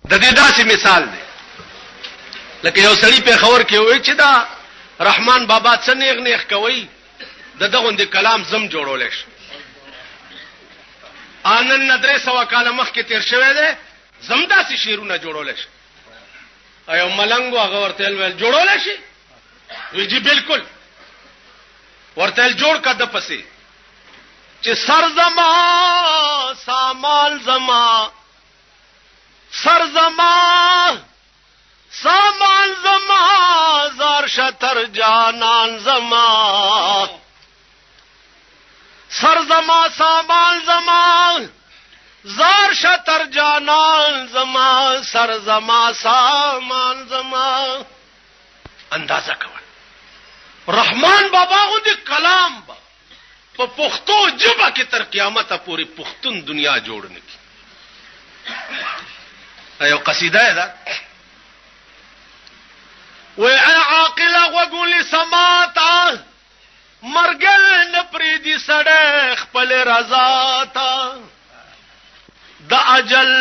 د دې داسې مثال دی لکه یو سړی په خبر کې وای چې دا رحمان بابا څه نیغ نیغ کوي دغه د کلام زم جوړول شي انن ندرې سوا کاله مخکې تیر شوی دی زم داسې شیرونه جوړول شي ایو ملنګو هغه ورته ویل جوړول شي وی جی بالکل ورته جوړ کده پسې چې سر زما سامان زما سر زما سامان زما زار شتر جانان زما سر زما سامان زما زار شتر جانان زما سر زما سامان زما اندازه کول رحمان بابا غو دې کلام با په پښتو ژبه کې تر قیامت پورې پښتون دنیا جوړ نکي ایو قصیده ده و عاقله وګول سماتا مرګل نپری دي سړی خپل رضا تا د اجل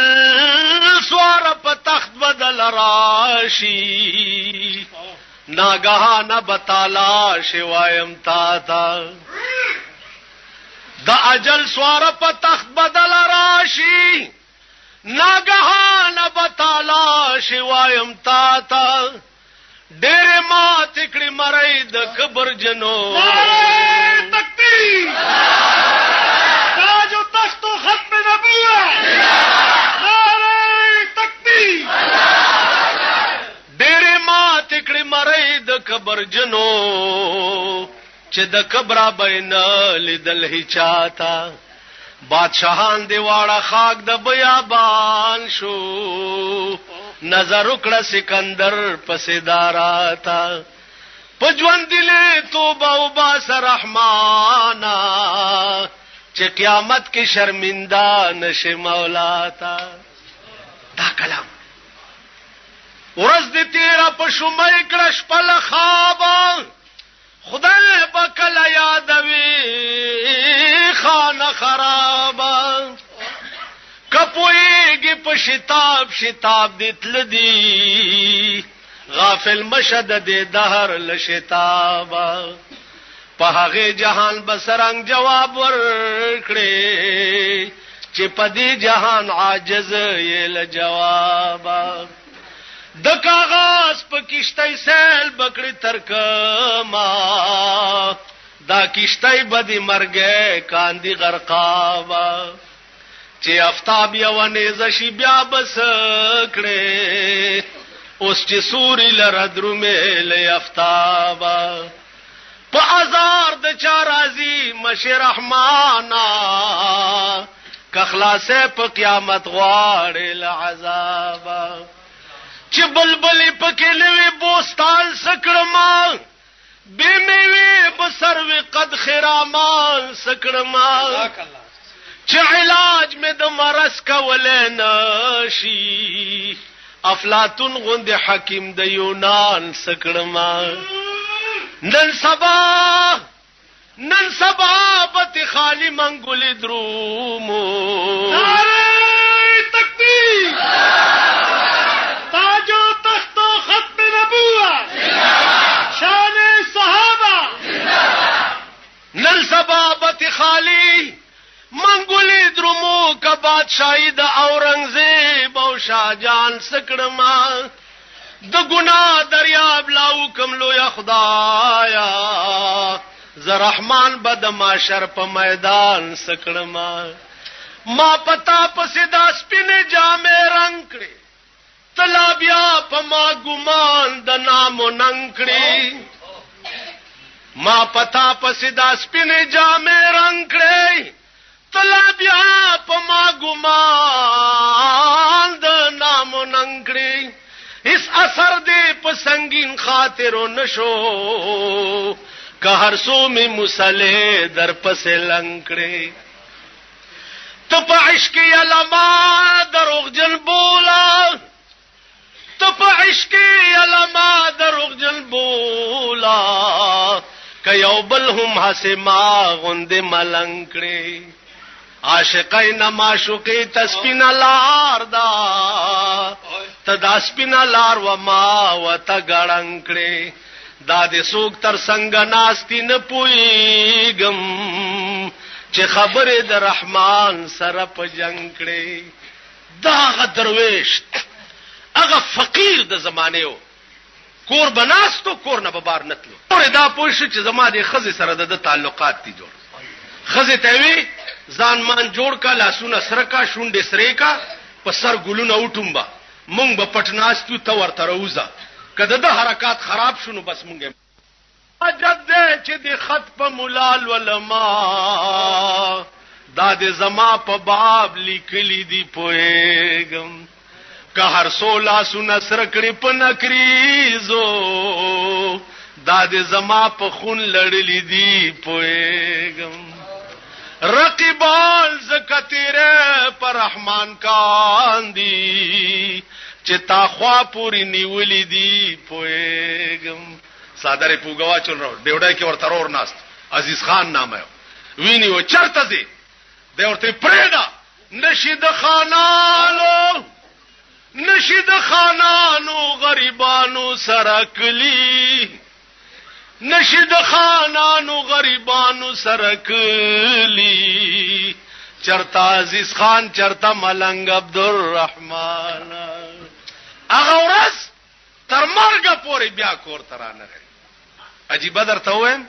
سوار په تخت بدل راشي ناګهانه بتالا شوایم تا تا د اجل سوار په تخت بدل راشي ناګهانه بتالا شوایم تا تا ډېر ما تکړی مړی د قبر جنو تکبیر تاج و تخت و ختم نبوت نعره تکبیر ډېر ما تکړی مړی د قبر جنو چې د قبر بین لیدل هی چاته بادشاہان دی واړه خاک د بیابان شو نظر وکړه سکندر پسې داراتا پجوان دله توبه او باس رحمانا چې قیامت کې شرمنده نشي مولا تا دا کلام ورځ دې تیرا په شومای کړه شپل خواب خدای بکل یادوي خانه خرابه کپویږي په شتاب شتاب دتل دی غافل مشد دې دهر لشتاب په هغه جهان بسرنګ جواب ورکړي چې په دې جهان عاجز یې له جواب د کاغذ په کشتۍ سیل بکړی ترکما دا کشتۍ بدی مرګه کاندي غرقاوا چې افتاب یو نه شي بیا بس کړي اوس چې سوري لره درومه له افتاب په ازار د چا راضي مش رحمانا ک خلاصه په قیامت غواړي له عذاب چې بلبلې پکې لوي بوستان سکړما بے میوه بسر و قد خرامان سکړما چې علاج مې د مرض کولې نشي افلاطون غوند حکیم د یونان سکړما نن سبا بت خالی منګول درومو نعره تکبیر تاج و تخت و ختم نبوت شان صحابہ نن سبا بت خالی منګول درومو کا بادشاہی د اورنګزیب او شاهجان سکړما د ګنا دریاب لاو کملو یا خدایا ز رحمان بد معاشر په میدان سکړما ما پتا پسې د سپینه جامې رنگ کړي تلا بیا په ما ګمان د نامو ننګ کړي ما پتا پسې د سپینه جامې رنگ کړي تلا بیا په ما ګمان د نامو ننګ کړي اس اثر دې په سنگین خاطرو نشو که هر سو می مسلې در پسې لنکړې ته په عشق علما دروغجن بولا ته په عشق علما دروغجن بولا که یو بل هم حسما غوند ملنکړې عاشقین معشوقې تسبین لار دا ته د سپینا لار و ما وته ګړنګ کړې دا دې څوک تر څنګه ناستی نه پوهېږم چې خبرې د رحمان سره په جنګ کړې دا هغه درویش هغه فقیر د زمانه و کور بناستو کور نه ببار نتلو اور دا پوښ چې زما د خزې سره د تعلقات دي جوړ خزې ته وی ځان مان جوړ کا لاسونه سره کا شونډې سره کا په سر ګلونه وټومبا مونږ په پټناستو ته ورته روزه کله د حرکات خراب شونو بس مونږه اجد دې چې د خط په مولال ولما دا د زما په باب لیکلی دی پوهېږم که هر سولا سونه سره کړې په نکریزو دا د زما په خون لړلې دی پوهېږم رقیبان زکتیره پر رحمان کاندی چې تا خوا پوری نیولې دی پوهېږم صادره پوګوا چل راو ډیوډای کې ورته اور ناست عزیز خان نامه ویني و چرته دي د ورته پرېدا نشید خانانو غریبانو سرکلی نشید خانانو غریبانو سرکلی چرتا عزیز خان چرتا ملنگ عبدالرحمن هغه ورځ تر مرګه پورې بیا کور ترانه غي عجیب درته وایم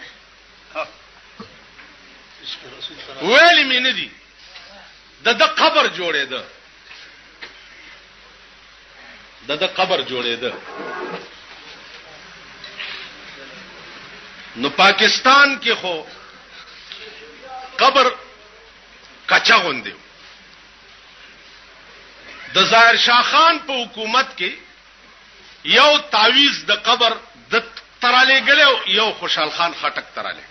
ویلی مې نه دي د قبر جوړېده د قبر جوړېده نو پاکستان کې خو قبر کچا غوندي د ظاهر شاه خان په حکومت کې یو تعویز د قبر د تراله غلو یو خوشحال خان خټک تراله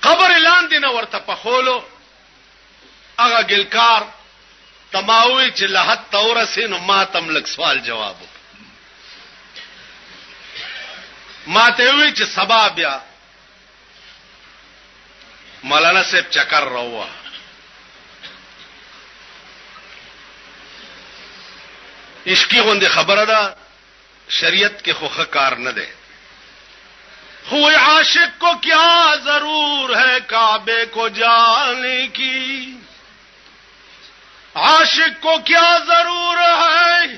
قبر اعلان دینه ورته په خولو هغه ګلکار تماوي چې لحد تورسه نو ما تم لک سوال جواب ما ته وی چې سبا بیا مولانا صاحب چکر راوه عشقی غوندې خبره ده شریعت کې خوخه کار نه ده خوی عاشق کو کیا ضرور ہے کعبے کو جانے کی عاشق کو کیا ضرور ہے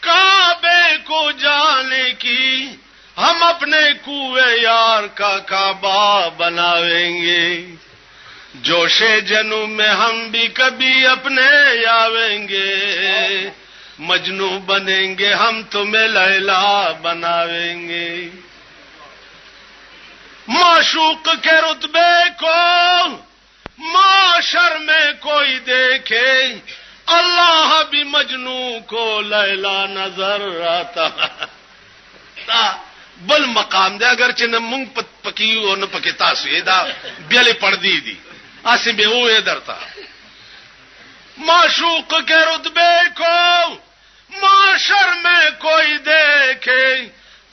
کعبے کو جانے کی ہم اپنے کوئے یار کا کعبہ بناویں گے جوش جنوں میں ہم بھی کبھی اپنے آویں گے مجنو بنیں گے ہم تمہیں لیلا بناویں گے معشوق کے رتبے کو معاشر میں کوئی دیکھے اللہ بھی مجنو کو لیلا نظر آتا بل مقام دے اگر چنه مونږ پکې او نه پکې تاسو یې دا بیلې پړدی دي اسی به وې درتا معشوق کے رتبے کو معاشر میں کوئی دیکھے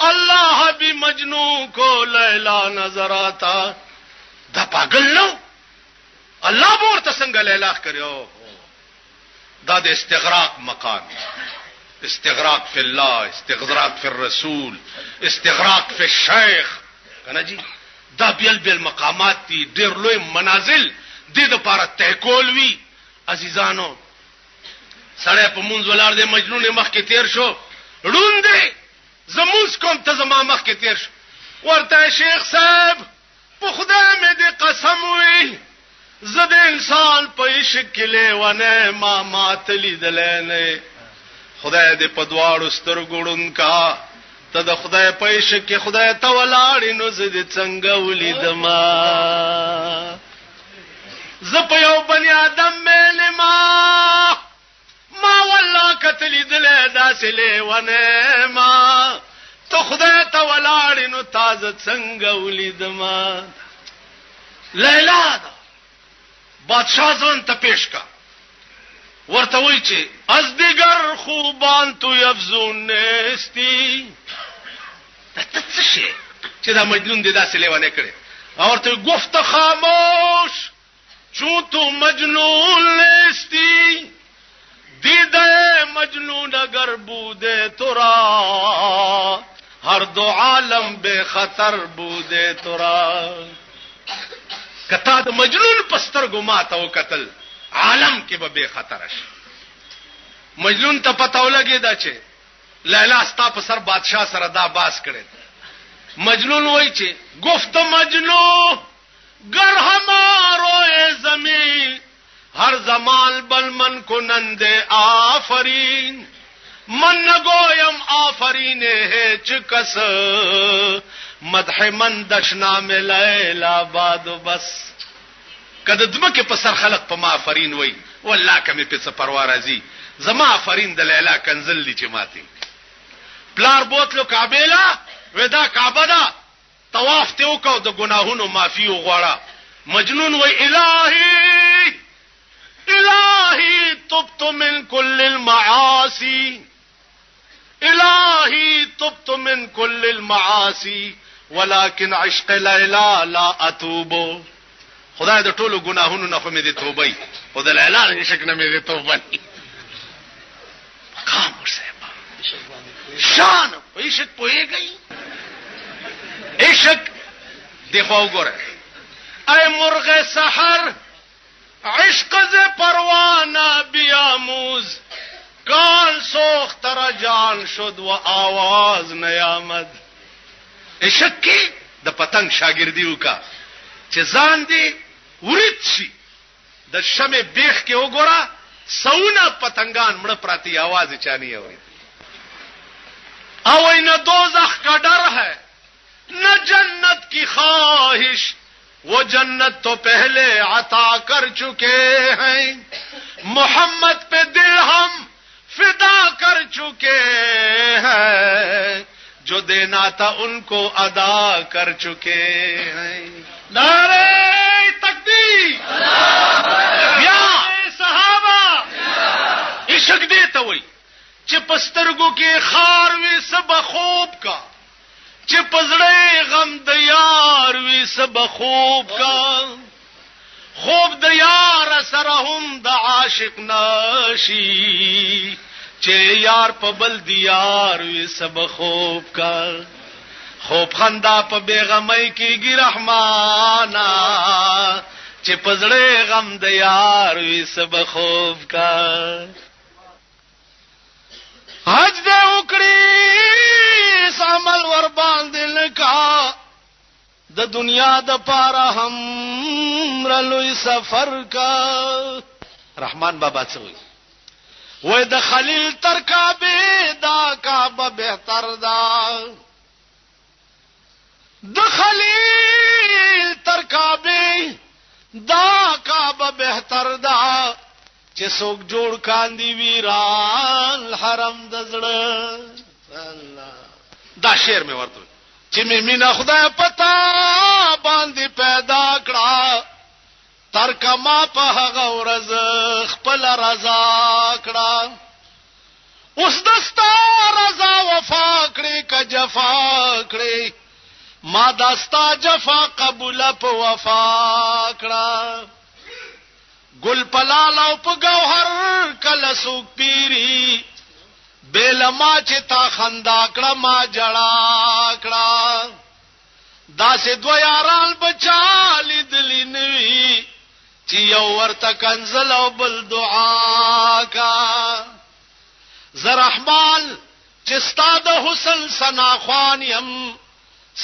اللہ بھی مجنو کو لیلا نظر آتا دا پاگل نو اللہ بورته څنګه لیلا کړو دا د استغراق مقام استغراق فی الله استغراق فی الرسول استغراق فی الشیخ کنه جی دا بیل مقامات دي ډیر لوی منازل د دې لپاره تکول وی عزیزانو سړی په مونږ ولار دی مجنون مخ کې تیر شو روندې زموږ کوم ته زما مخ کې تیر شو ورته شیخ صاحب په خدای مې دې قسم وی زه د انسان په عشق کې لیونه ما ماتلی دلنه خدای دې په دواړو سترګو ړوند کا ته د خدای په عشق کې خدای ته ولاړې نو زه دې څنګه ولیدم زه په یو بنی آدم مې ما والله کتلی دل داسې لیونه ما ته خدای ته ولاړې نو تازه څنګه ولیدم لیلا دا بادشاہ ځان ته پیش کا ورته وی چې از دیگر خوبان تو یفزون نستی ته څه شي چې دا مجنون دې داسې لیونه کړي ورته گفت خاموش چون تو مجنون نستی دیده مجنون اگر بودے ترا ہر دو عالم بے خطر بودے ترا کتا د مجنون پستر گما تا قتل عالم کې به بے خطر شي مجنون ته پتاو لګی دا چې لیلا ستا په سر بادشاہ سره دا باس کړي مجنون وای چې گفت مجنون گر ہمارو اے زمین ہر زمان بل من کنند آفرین من نگویم آفرین ہے چکس مدح من دشنا میں لیلا بادو بس کده دمکه په سر خلق په ما آفرین وای والله کمه په سپروا راځي زما آفرین د لیلا کنزل دي چې ماتي پلار بوتلو کعبه ودا کعبه دا طواف ته وکاو د ګناهونو معافي وغواړه مجنون وای الہی الہی تبت من كل المعاصي الہی تبت من كل المعاصي ولكن عشق لیلا لا اتوب خدای د ټولو ګناهونو نه خو مې دي توبه او د لیلا عشق نه مې دي توبه مقام ورسېبا شان په عشق پوهیږي عشق دیخوا وګوره اے مرغ سحر عشق ز پروانہ بیاموز کان سوخت را جان شد و آواز نیامد عشق کی د پتنګ شاګردی وکا چې ځان دی ورید شي د شمه بیخ کې وګوره سونه پتنګان مړه پراتی आवाज چانی اوري او ان دوزخ کا ڈر ہے نہ جنت کی خواہش وہ جنت تو پہلے عطا کر چکے ہیں محمد پہ دل ہم فدا کر چکے ہیں جو دینا تھا ان کو ادا کر چکے ہیں نعرہ تکبیر یا صحابہ عشق دیتا وئی چې پسترګو کې خار وي سب خوب کا چې پزړې غم د یار وي سب خوب کا خوب د یار سره هم د عاشق ناشي چې یار په بل دی یار وي سب خوب کا خوب خندا په بیغمۍ کېږي رحمانا چې پزړې غم د یار وي سب خوب کا حج دے اکڑی سامل ور باندل کا د دنیا د پارا ہم رلوی سفر کا رحمان بابا څوی وای د خلیل تر کعبه دا کعبه بهتر دا د خلیل تر کعبه دا کعبه بهتر دا چې څوک جوړ کاندي ویران حرم د زړه الله دا شعر مې ورته چې مې مینا خدای پتا باندې پیدا کړه تر کما په هغه ورځ خپل رضا کړه اوس دستا رضا وفا کړې ک جفا کړې ما دستا جفا قبول په وفا کړه گل پلال او په گوهر کله سوک پیری بیل ما چې تا خندا کړه ما جړا کړه داسې دو یاران بچالی دلی نوی چې یو ورته کنزل او بل دعا کا زرحمال چې ستا د حسن سنا خوان یم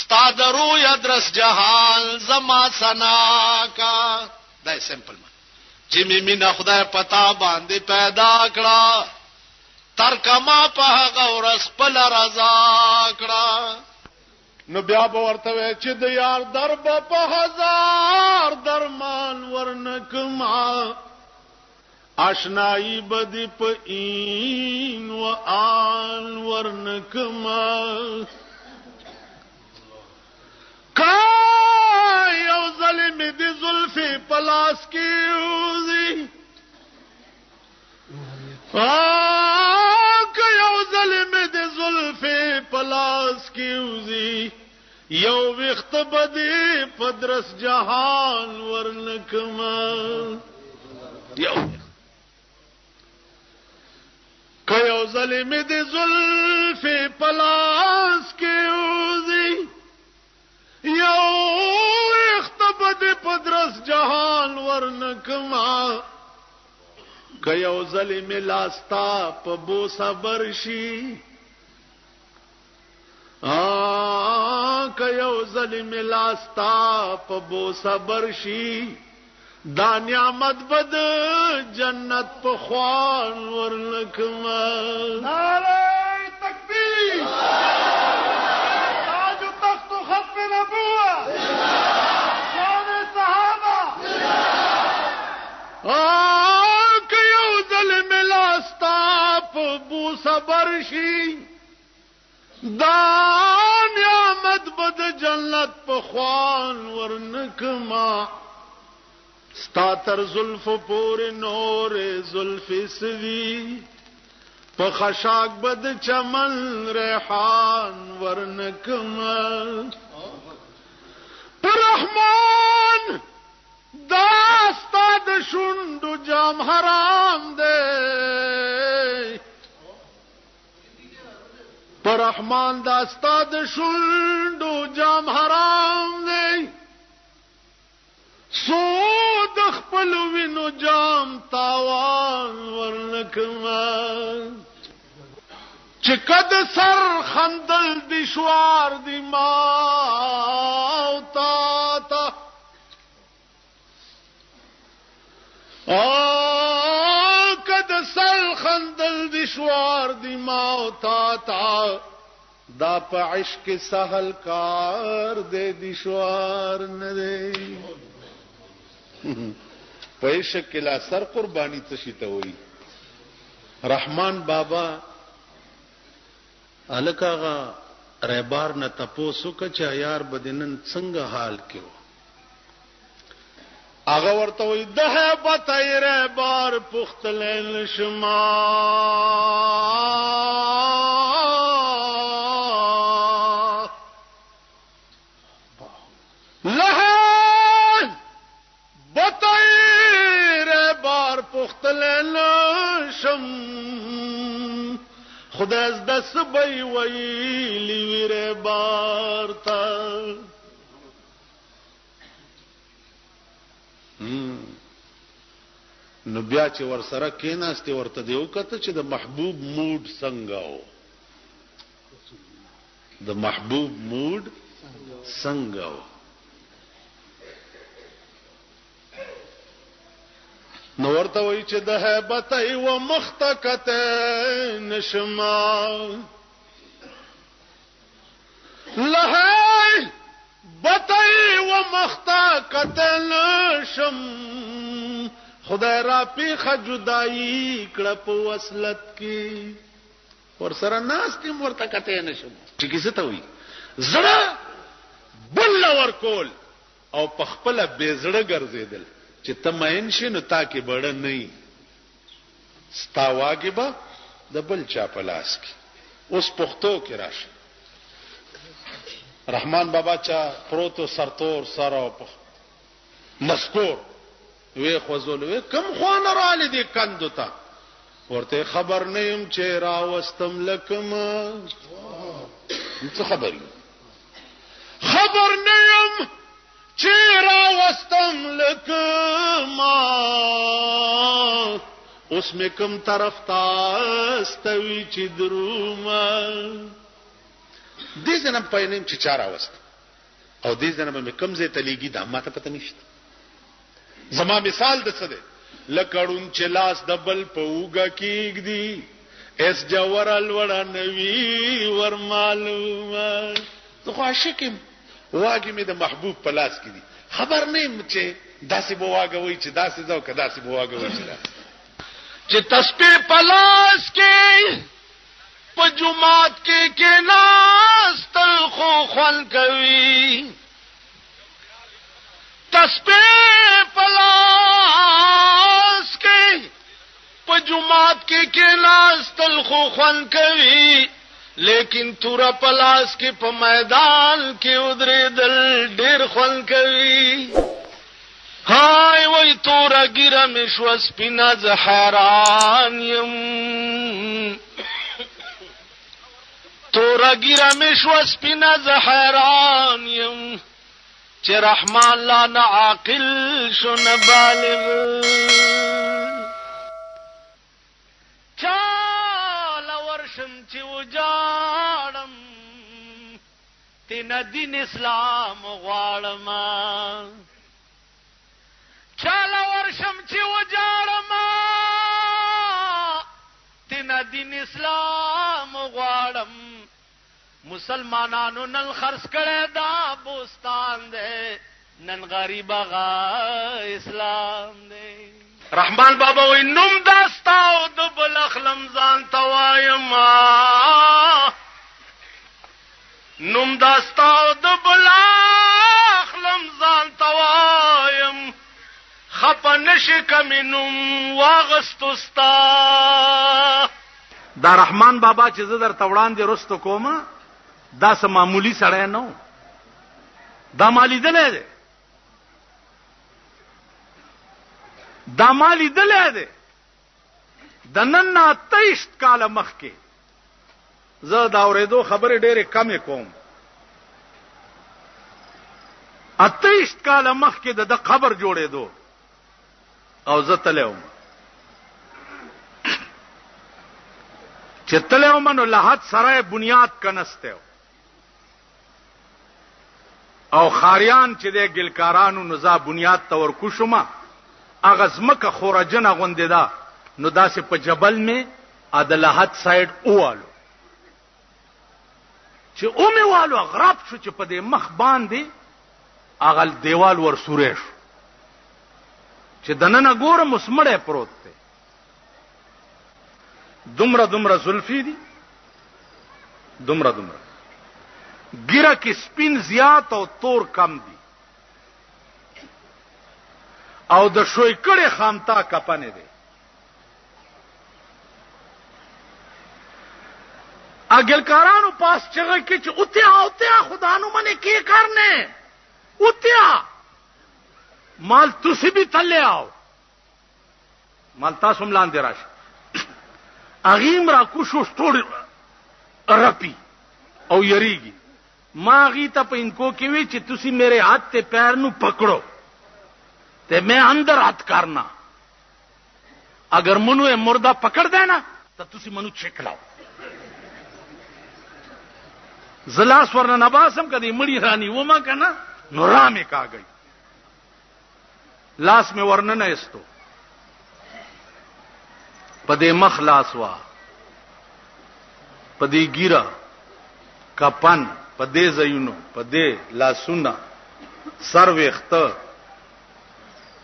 ستا د روی ادرس جهان زما سنا کا دا سمپل چې می مینا خدای پتا باندې پیدا کړه تر کما په هغه ورځ خپل رضا کړه نو بیا به ورته چې د یار درب په هزار درمان ورنکما آشنایی بدی په این و آن ورنکما یو ظلم دی زلفی پلاس کیوزی یو ظلم دی زلفی پلاس کیوزی یو وقت بدی پدرس جهان ورنکما یو که ځلې مې د زلفې په لاس کې وځي یو ویښته به دې په درس جهان ورنکما که یو ځلې مې لاس تا په بوسه بر شي که یو ځلې مې لاس تا په بوسه بر شي دا نعمت به د جنت په خوان ورنکما نعره تکبیر تاج و تخت و ختم نبوت شان صحابه که یو ځلې مې لاس تا په بوسه بر شي دا نعمت به د جنت په خوان ورنکما ستا تر زلفو پورې نورې زلفې سوي په خشاک به د چمن ریحان ورنکما په رحمان دا ستا د شونډو جام حرام دی په رحمان دا ستا د شونډو جام حرام دی سود خپل وینو جام تاوان ورنکما چې کد سر خندل دشوار دی ما او تا کد سر خندل دشوار دی ما او تا دا په عشق سهل کار دے دشوار نه دی په عشق کې لا سر قرباني تشي ته وي رحمان بابا الکاغه رهبار نه تپوسو کچ یار بدنن څنګه حال کېو هغه ورته وي ده بتای رهبار پختل شما خدای از دست بی ویلی ویره بارتا نو بیا چې ور سره کېناستې ورته دی وکړه چې د محبوب موډ څنګه و د محبوب موډ څنګه و نو ورته وای چې د هیبت او مختکت نشما لهی بتای و مختکت نشم خدای را پیخه جدائی کړه په وصلت کې ور سره ناستم ورته کته نشم چې کیسه ته وي زړه بل ور کول او په خپل بے زړه ګرځیدل چې تمین شنو تا کې بڑا نه ستا واجبہ د بل چا په لاس کې اوس پختو کې راشه رحمان بابا چا پروتو سرتور سره په مسکور وی خوزول وی کم خوانه را لدی کندو تا ورته خبر نیم چې راوستم لکم څه خبري خبر نیم چې راوستم لکم اوس مې کوم طرف ته استوي چې دروما دې ځنه پاینم چې چا راوست او دې ځنه مې کوم ځای ته لګي دا ماته پته نشته زما مثال د څه دی لکړون چې لاس د بل په اوګه کېږدي اس جوور الوړه نوي ور معلومه تو خو عاشقم واګي مې د محبوب په لاس کې دي خبر نه چې داسې بواګوي چې داسې ځو که داسې بواګوي چې تسبیح په لاس کې په جمعات کې ناس تل خو خوان کوي تسبیح پلاس کې په جمعات کې ناس تل خو خوان کوي لیکن تورا پلاس کې په میدان کې ودرېدل ډېر خوان کوي هاي وای تورا ګیره مې شو سپینا ز حیران یم تورا ګیره مې شوه سپینه زه حیران یم چې رحمان لا نه عاقل شو نه بالغ چاله ورشم چې وجاړم تینا دین اسلام غواړم چاله ورشم چې وجاړم تینا دین اسلام غواړم مسلمانانو نن خرڅ کړه دا بوستان دے نن غریب غا اسلام دے رحمان بابا وی نوم داستاو د بلخلم ځان توایم نوم داستاو د بلخلم ځان توایم خپنش کمنوم واغستوستا دا رحمان بابا چې زه در توړان دي رستو کومه دا سم معمولی سړی نو دا مالی دلې ده دا مالی دلې ده د نن 23 کال مخکې زه دا اورېدو خبرې ډېرې کمې کوم 28 کال مخکې د قبر جوړېدو او زه تلم چې تلم نو لحد سره بنیاد کنسته او خاریان چې د ګلکارانو نزا بنیاد تور کوشما اغزمکه خورجنه غوندې دا نو داسې په جبل می ادلحد سایډ اوالو چې اومه والو غراب شو چې په دې مخ باندې اغل دیوال ور سورې شو چې دننه ګورم مسمړې پروت دی دومره زلفی دي دومره ګیره کې سپین زیات او تور کم دي او د شوي کړي خامتا کپنه دي اګلکارانو پاس چغه کې چې اوتیا خدانو منه کې کرنے اوتیا مال تسی بھی تلے آو مال تاسو ملاندې راشي اغیم را کوشو سټور رپی او یریږي ما غی ته په انکو کې وی چې تسی میرے ہاتھ تے پیر نو پکڑو تے میں اندر ہاتھ کرنا اگر منو مردہ پکڑ دینا تو تسی منو چکلاو زلاس ورنه نباسم کدی مړی رانی وما کنا نو رامه کا گئی لاس میں ورنه نه استو پدې مخ لاس وا پدې ګیرا کپن پدې زینو پدې لاسونه سر وخت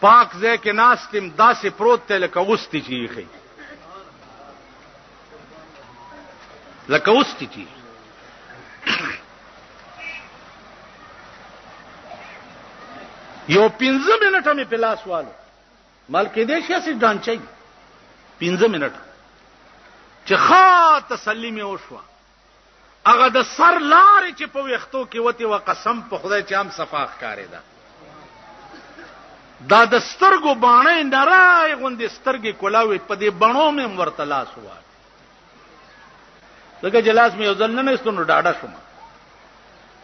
پاک ځای کې ناستم داسې پروت ته لکه وستي چیخي لکه وستي چی یو 15 منټه می پلاس والو مال کې دې شي سي ډانچي 15 منټه چې خا تسلی می وشو هغه د سر لارې چې په وختو کې وته و قسم په خدای چې هم صفاخ کاری ده دا د سترګو باندې نړای غوندې سترګې کولاوي په دې بڼو مې ورته لاس وای لکه جلاس مې ځل نه نستونو ډاډه شوم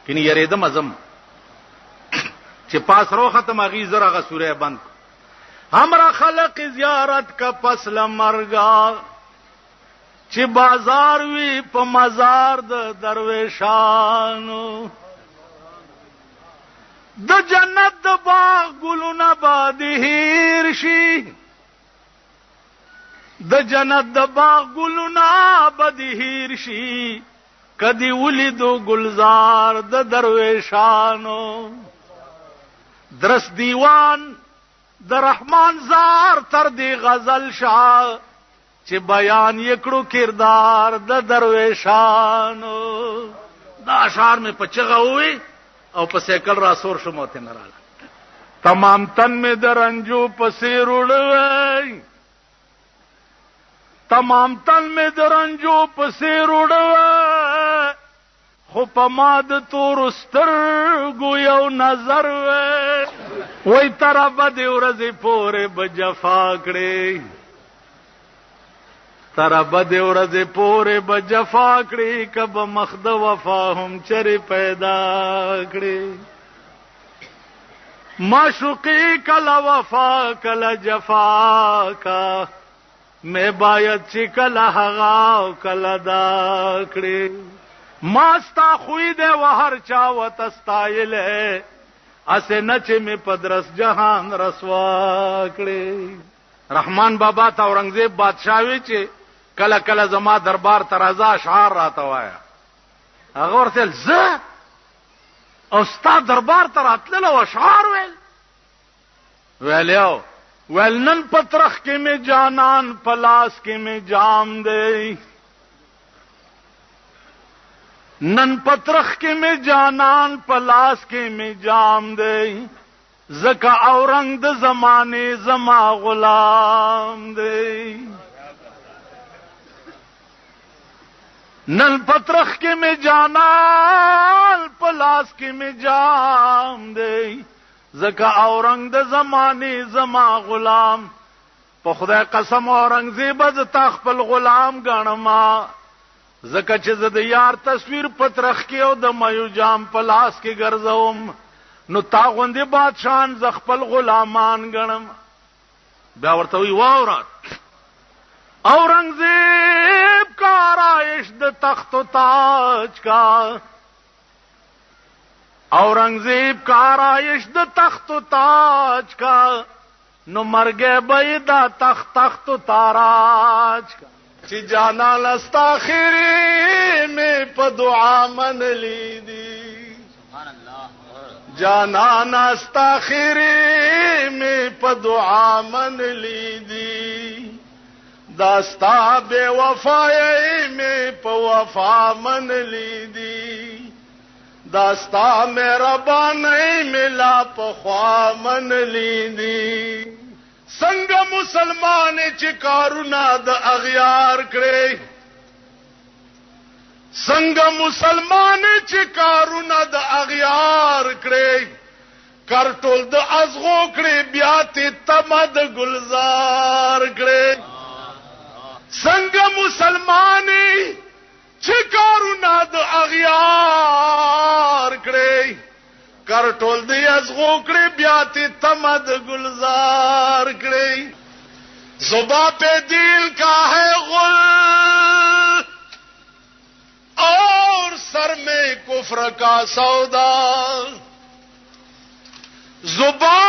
کینی یریدم ازم چې پاس رو ختم اغي زرغه سوره بند हमरा خلق زیارت کا پس لمرګا چې بازار وی په مزار د درویشانو د جنت د باغ ګلونه باد هیر شي د جنت د باغ ګلونه باد هیر شي کدی ولیدو گلزار د درویشانو درس دیوان د رحمان زار تر دی غزل شاه چې بیان یکړو کردار د درویشانو دا اشعار میں پچغه ہوئی او په سیکل را سور شمو ته نراله تمام تن میں درنجو پسیر اڑوي تمام تن میں درنجو پسیر اڑوي خو پماد تور سترګو یو نظر وای طرف دی ورځې پورې بجفا کړې تر بد ورځ پورې به جفا کړي کب مخد وفا هم چر پیدا کړي معشوقی کلا وفا کلا جفا کا میں باید چې کلا هغا کلا دا کړي ماستا خوې دې وهر چا وتستایل اسه نچ می پدرس جهان رسوا کړي رحمان بابا تا اورنګزیب بادشاہوي چې کله کله زما دربار ترازا اشعار راته وایا هغه ورته ز او ستا دربار ته راتلل او اشعار ویلیو نن پترخ کې می جانان پلاس کې می جام دی نن پترخ کې می جانان پلاس کې می جام دی زکا اورنګ د زمانه زما غلام دی نن پترخ کې می جانان پلاس کې می جام دی زکا اورنګ د زمانه زما غلام په خدای قسم اورنګزیب ز تا خپل غلام غنما زکه چې زه د یار تصویر پترخ کې او د مایو جام پلاس کې ګرځوم نو تا غوندې بادشاہان ز خپل غلامان غنم بیا ورته وی واورات اورنګزیب کا آرائش د تخت و تاج کا اورنګزیب کا آرائش د تخت و تاج کا نو مرګه بيدا تخت و تاراج کا چې جانا لستا خیری میں په دعا من لیدی سبحان الله جانا نستا خیری میں په دعا من لیدی داستا بے وفائی میں په وفا من لیدی داستا میرا بانی ملا په خوا من لیدی څنګه مسلمان چې کارونه د اغیار کړي څنګه مسلمان چې کارونه د اغیار کړي کرټول د ازغو کړي بیا ته تمد گلزار کړي څنګه مسلمان چې کارونه د اغیار کړي کرټول دی ازغو کړي بیا ته تمد گلزار کړي زبا پہ دل کا ہے غل اور سر میں کفر کا سودا زبا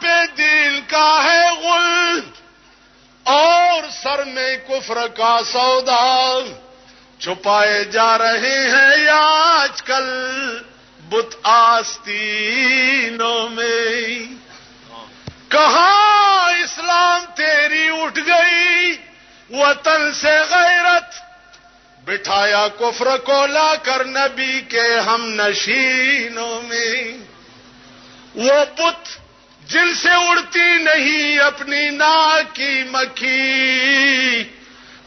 پہ دل کا ہے غل اور سر میں کفر کا سودا چھپائے جا رہے ہیں یا آج کل بت آستینوں میں کہاں اسلام تیری اٹھ گئی وطن سے غیرت بٹھایا کفر کو لا کر نبی کے ہم نشینوں میں وہ بت جن سے اڑتی نہیں اپنی ناک کی مکھی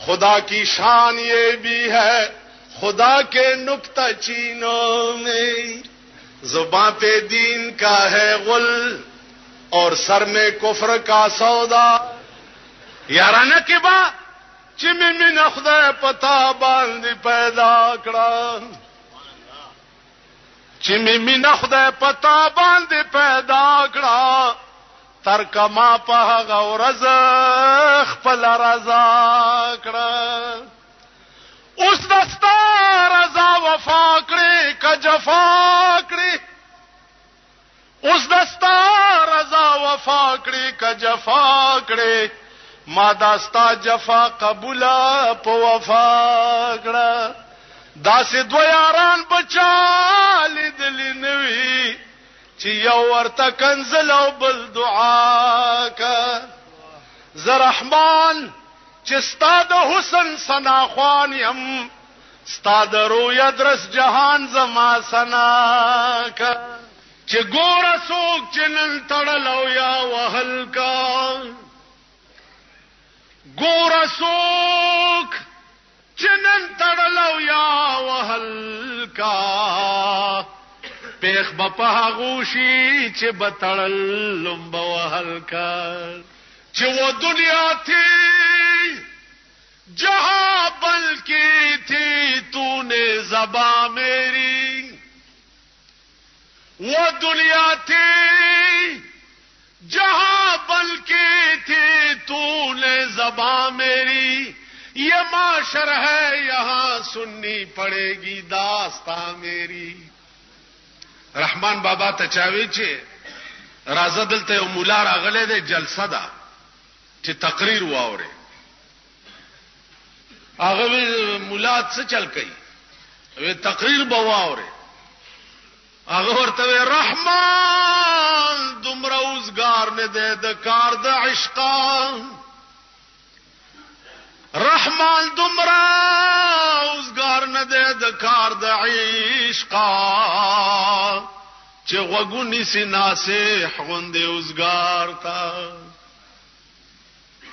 خدا کی شان یہ بھی ہے خدا کے نکتہ چینوں میں زباں پہ دین کا ہے غل اور سر میں کفر کا سودا یارانه کې با چې مين خدای پتا باندې پیدا کړه چې مين خدای پتا باندې پیدا کړه تر کما په غورز خپل رضا کړه اوس دستا رضا وفا کړي ک جفا کړي اوس دستا رضا وفا کړي ک جفا کړي ما داستا جفا قبولا په وفا کړه داسې دو یاران بچا لیدل نوي چې یو ورته کنزل او بل دعا کا زرحمان چې ستا د حسن سنا خوان يم ستا د رویا درس جهان زما سنا کا چې ګور سوک چې نن تړلو یا وهل کا ګور سوک چې نن تړلو یا وهل کا پیخ بپا غوشی چې بتړل لمب وهل کا چې و دنیا تھی जहां बल की थी तूने ज़बां मेरी, वो दुनिया थी जहां बल की थी तूने ज़बां मेरी, ये माशर है यहां सुननी पड़ेगी दास्तां मेरी। रहमान बाबा तचावी चे राजा दलते मुला रागले दे जलसा दा चे तकरीर वावरे आगे मुला से चल गई वे तकरीर बवावरे आगे वर्तवे रहमान दुमरा उजगार ने दे दकार द इश्का, रहमान दुमरा उजगार ने दे दकार द इश्का, चे वगुनी सिना से हवंदे उजगार था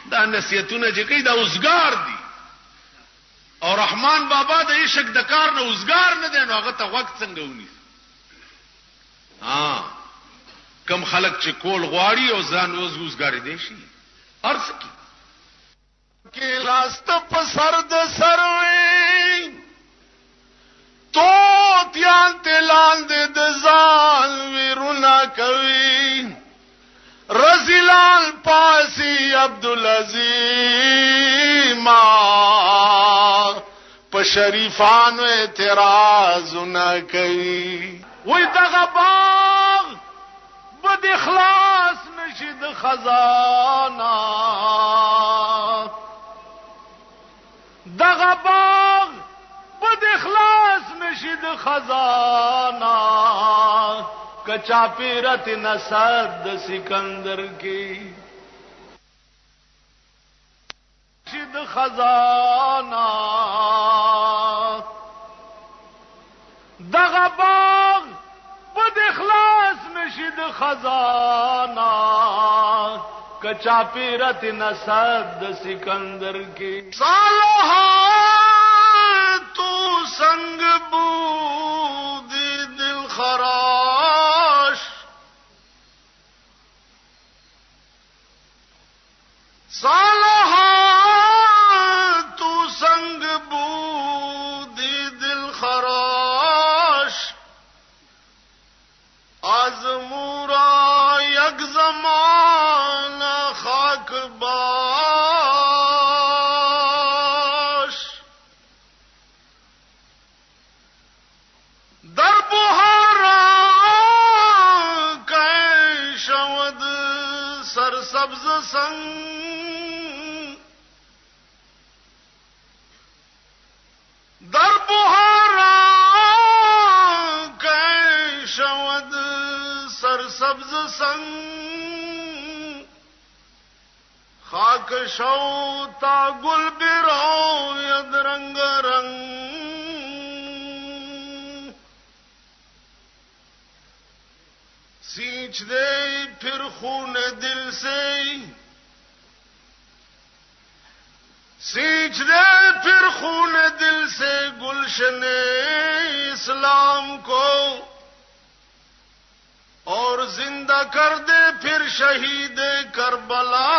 दा नसीहतुने जे कई दा उजगार दी और रहमान बाबा द इश्क दकार ने उजगार ने दे नो अगर ता वक्त संगे उनी कम खलक चे कोल गवाड़ी और जान उजगारी देशी अर्ज की के रास्त पसर्द सरवे तो त्यान तेलान दे दजाल वीरुना कवि रजीलाल पासी अब्दुल अजीमा पशरीफान एतराज न कई वही दगा बाग बद इखलास नशीद खजाना, दगा बाग बद इखलास नशीद खजाना, कचा पीरत नसद सिकंदर की नशीद खजाना, दगा बाग बद इखलास नशीद खजाना, कचा पीरत नसद सिकंदर की सालोहा तू संग बूदी दिल खराश, सालोहा तू संग बूदी दिल खराश, आजमूरा यक ज़माना खाक बाश, दर बुहारा कै शवद सरसब्ज संग, दर बुहारा कै शवद सरसब्ज संग, खाक शौता गुल बिरो यद रंग रंग, सींच दे फिर खून दिल से, सींच दे फिर खून दिल से गुलशने इस्लाम को, और जिंदा कर दे फिर शहीद करबला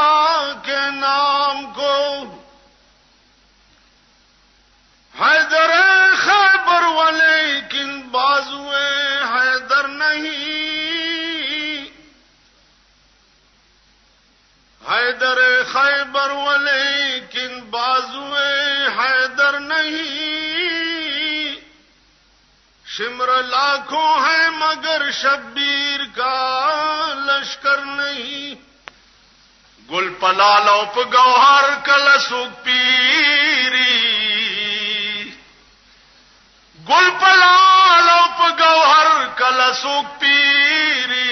के नाम को। हैदर खैबर वाले किन बाजुए हैदर नहीं, हैदर खैबर वाले किन बाजुए हैदर नहीं, शिमर लाखों है मगर शब्बीर का लश्कर नहीं। गुल पलालोप गौहर कलसुक पीरी, गुल पलालोप गौहर कलसुक पीरी,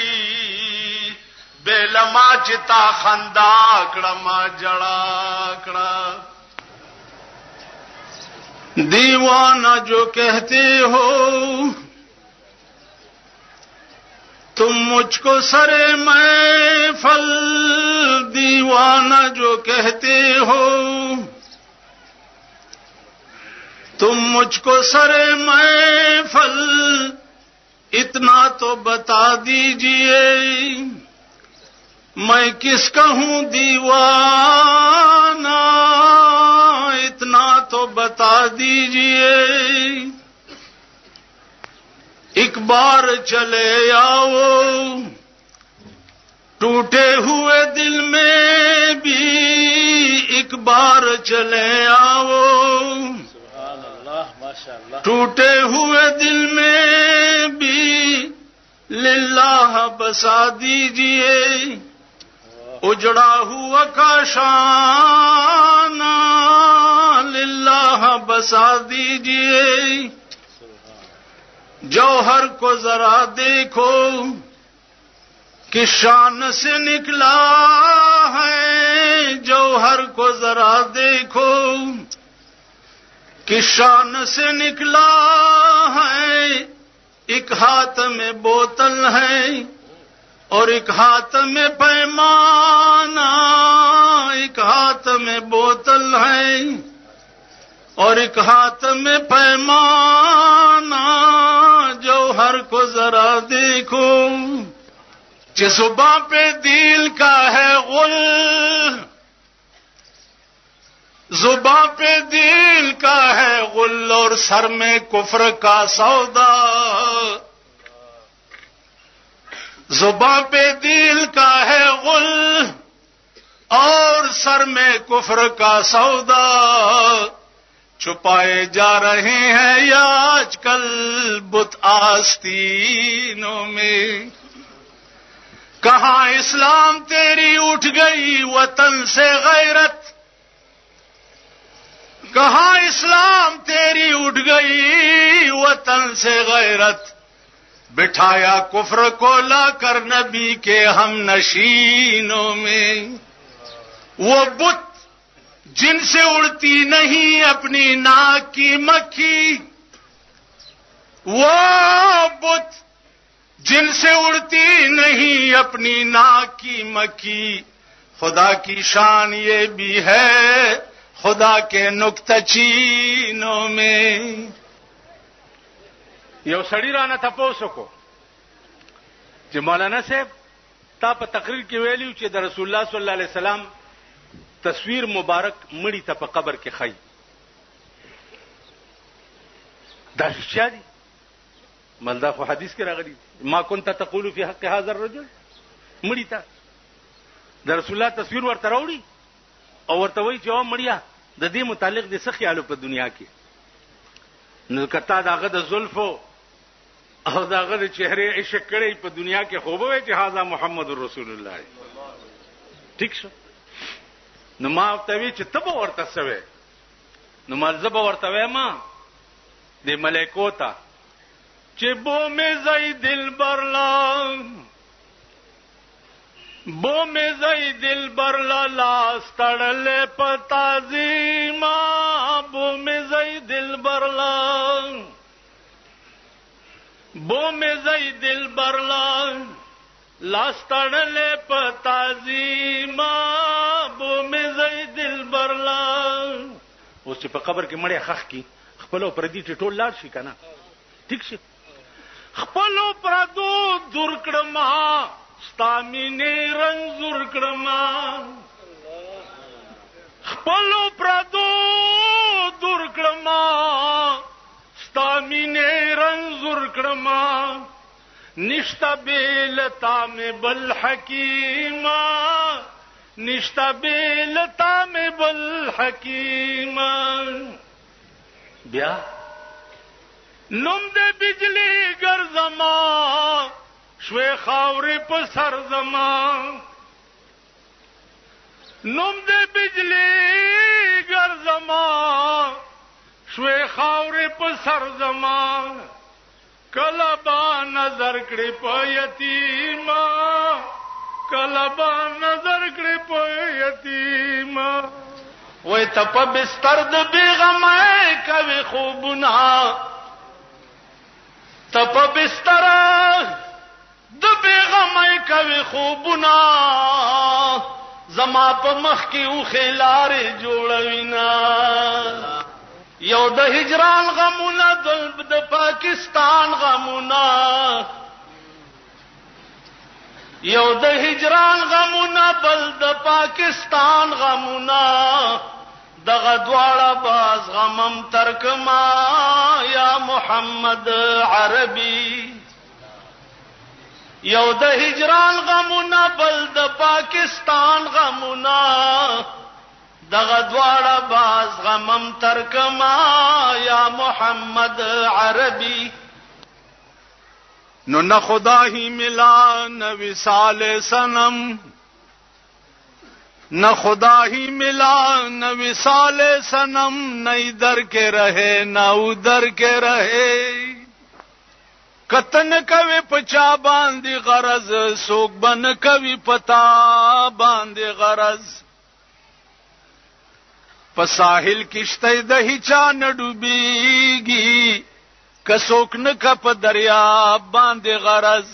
बेलमा चिता खंदाकड़ा मा जड़ाकड़ा। दीवाना जो कहते हो तुम मुझको सरे महफल, दीवाना जो कहते हो तुम मुझको सरे महफल, इतना तो बता दीजिए मैं किसका हूं दीवाना, तो बता दीजिए, एक बार चले आओ, टूटे हुए दिल में भी एक बार चले आओ, सुभान अल्लाह, माशाअल्लाह। टूटे हुए दिल में भी लिल्लाह बसा दीजिए, उजड़ा हुआ काशाना लिल्लाह बसा दीजिए, जौहर को जरा देखो किस शान से निकला है, जौहर को जरा देखो किस शान से निकला है, एक हाथ में बोतल है और एक हाथ में पैमाना, एक हाथ में बोतल है और एक हाथ में पैमाना, जौहर को जरा देखो, जुबां पे दिल का है गुल, जुबां पे दिल का है गुल और सर में कुफ्र का सौदा, जुबां पे दिल का है गुल और सर में कुफ्र का सौदा, छुपाए जा रहे हैं या आजकल बुत आस्तीनों में, कहां इस्लाम तेरी उठ गई वतन से गैरत, कहां इस्लाम तेरी उठ गई वतन से गैरत, बिठाया कुफ्र को लाकर नबी के हम नशीनों में, वो बुत जिनसे उड़ती नहीं अपनी नाक की मक्खी, वो बुत जिनसे उड़ती नहीं अपनी नाक की मक्खी, खुदा की शान ये भी है खुदा के नुक्तचीनों में। یو سړی رانه تاسو کو چې مولانا صاحب تا په تقریر کې ویلیو چې د رسول الله صلی الله علیه وسلم تصویر مبارک مړی ته په قبر کې خای، دا شیا دي ملدا خو حدیث کې راغلی، ما كنت تقول في حق هذا الرجل، مړی ته د رسول الله تصویر ورته راوړي او ورته وایي چې او مړیا د دې متعلق د څه خیالو په دنیا کې، نو کته داغه د زلفو او داغه د چهره عشق کړي په دنیا کې خوبه وي چې هاذا محمد رسول الله، ٹھیک شو، نو ما ته وی چې تبه ورته سوي، نو مالزبه ورته وای ما د ملائکو ته چې بو مې زئی دل برلا، بو مې زئی دل برلا لاس تړلې پتا زیما، بو مې زئی دل برلا، بو مې زئی دل برلا لاس تړلې پتا زیما، بو مې زئی دل برلا. اوس چې په قبر کې مړی خخ کی خپل پردي ټټول لاړ شي کنه، ٹھیک شي، خپل پردو دور کړما ستامینه رنزور کړما، خپل پردو دور کړما ستامینه رنزور کړما، نشتا بیلتا میں بل حکیما، نشتا بیلتا میں بل حکیما. بیا نوم دې بجلی ګرځما شوي خاورې په سر زما، نوم دې بجلی ګرځما شوي خاورې په سر زما، کله با نظر کړې په یتیما، کله با نظر کړې په یتیما. وای ته په بستر د بیغمه کوي خوبونه، ته په بستر د بیغمه کوي خوبونه، زما په مخ کې اوخې لارې جوړوینا، یو د هجران غمونه د پاکستان غمونه، یو د هجران غمونه بل د پاکستان غمونه، دغه دواړه باز غمم ترکما یا محمد عربي یو د هجران غمونه بل د پاکستان غمونه دغه دواړه باز غمم ترکما یا محمد عربي نو نہ خدا ہی ملا نہ وصال صنم نہ خدا ہی ملا نہ وصال صنم نہ ادھر کے رہے نہ ادھر کے رہے کتن کوي پچا باندې غرض سوک بن کوي پتا باندې غرض په ساحل کشته د هچا نډوبېږي کسوک نه کپ دریا باندې غرض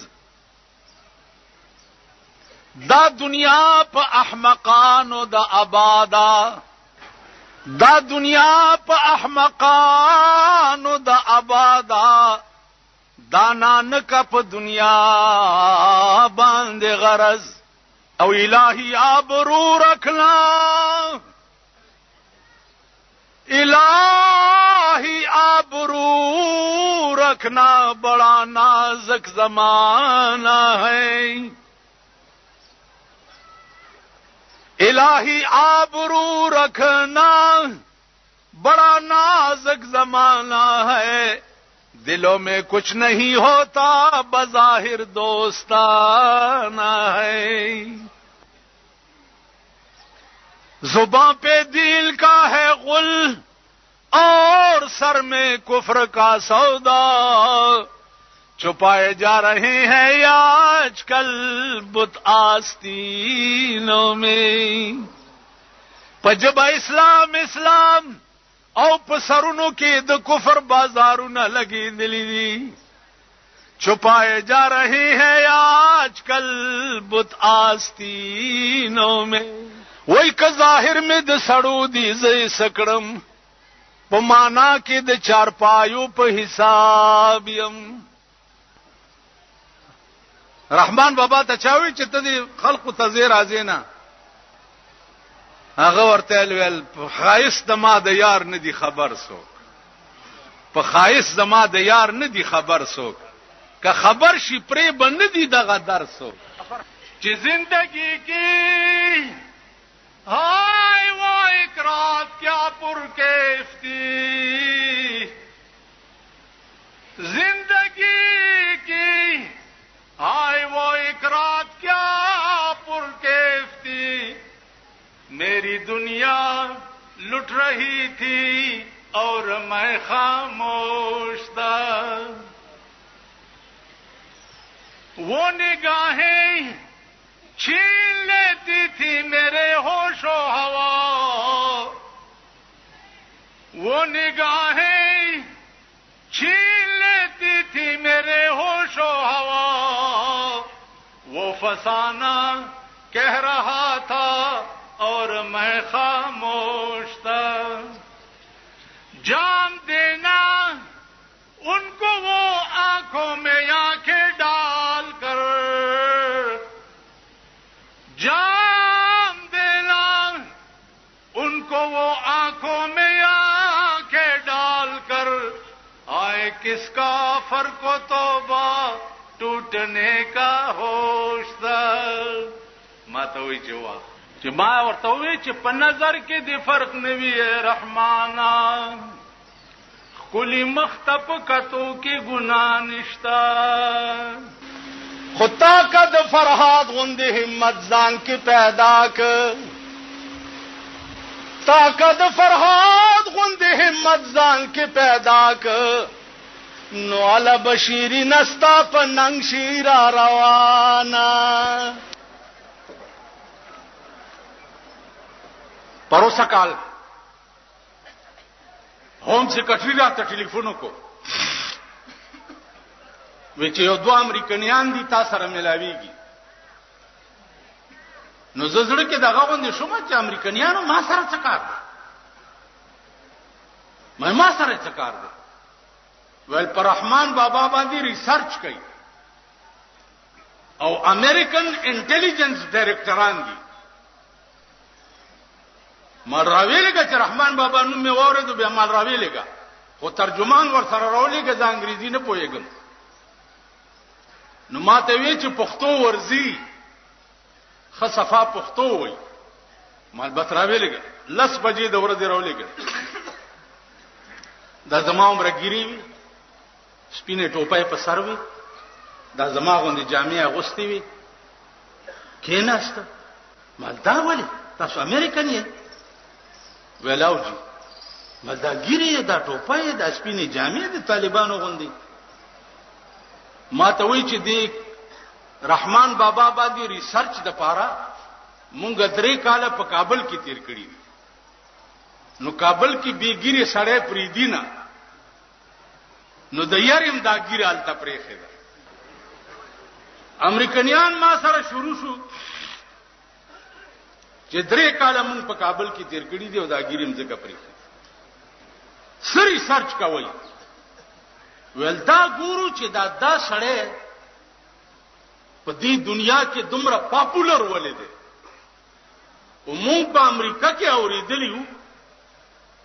دا دنیا په احمقانو د آبادا دا دنیا په احمقانو د آبادا دانا نکپ دنیا باندې غرض او الہی آبرو رکھنا الہی آبرو رکھنا بڑا نازک زمانہ ہے الہی آبرو رکھنا بڑا نازک زمانہ ہے دلوں میں کچھ نہیں ہوتا بظاہر دوستانہ ہے زباں پہ دل کا ہے غل اور سر میں کفر کا سودا چھپائے جا رہے ہیں آج کل بت آستینوں میں پجب اسلام اسلام او پسرونو کې د کفر بازارونه لګېدلي دي چھپائے جا رہے ہیں آج کل بت آستینوں میں وای که ظاهر میں د سړو دي زې سکړم په معنا کې د چارپایو په حساب يم رحمان بابا ته چاوي چې ته دي خلقو تزیر ازینا هغه ورته ویل په خایس د ما د یار نه دی خبر سوک په خایس د ما د یار نه دی خبر سوک که خبر شي پرې بند دی دغه درسو چې زندگی کی ہائے وہ ایک رات کیا پرکیف تھی زندگی کی ہائے وہ ایک رات کیا پرکیف تھی میری دنیا لٹ رہی تھی اور میں خاموش تھا وہ نگاہیں چھین لیتی تھی میرے ہوش و ہوا وہ نگاہیں چھین لیتی تھی میرے ہوش و ہوا وہ فسانہ کہہ رہا تھا اور میں خاموش تھا جام دینا ان کو وہ آنکھوں میں آنکھیں ڈال کر جام دینا ان کو وہ آنکھوں میں آنکھیں ڈال کر آئے کس کا فرق و توبہ ټوټنے کا ہوش تھا ما ته وی جواب چې ما ورته وی چې په نظر کې دی فرق نوی رحمانا کلی مختب کتو کې ګناه نشتا خطا قد فرحات غند همت ځان کې پیدا ک طاقت فرحات غند همت ځان کې پیدا ک نو علی بشیری نستا په ننګ شیرا روانا پروسا کال ہوم سیکرٹری راته ټلیفون وکړو وی چې یو دوه امریکایان دي تاسو سره ملاويږي نو زړه کې دغه باندې شوم چې امریکایانو ما سره څه کار دی ما سره څه کار دی ول پر رحمان بابا باندې ریسرچ کوي او امریکن انټيليجنس ډایریکټران دي مال راویلګه چې رحمان بابا نوم مې واورېدو بیا مال راویلګه خو ترجمان ور سره راولېګه د انګریزي نه پوهېږم نو ما ته وی چې پښتو ورزي خصفا پښتو وای مال بس راویلګه 10 بجې د ورځې راولېګه دا زما عمر ګيري وي سپینه ټوپه په سر وي دا زما غوندې جامې اغوستې وي کیناسته مال دا ولې تاسو امریکن یې ویلاو جی مال دا ګيري دا ټوپه دا سپینه جامې د طالبانو غوندې ما ته وی چې دی رحمان بابا باندې ریسرچ د پاره مونږ 3 کال په کابل کې تیر کړی نو کابل کې بیګيري سړی پریدینا نو د یاریم دا ګیره الته پرېخه ده امریکایان ما سره شروع شو چې 3 کال مونږ په کابل کې تیر کړی دی او دا ګیریم ځکه پرېخه سری سرچ کوي ولدا ګورو چې دا سړی په دې دنیا کې دومره پاپولر ولې دی او مونږ په امریکا کې اوریدلیو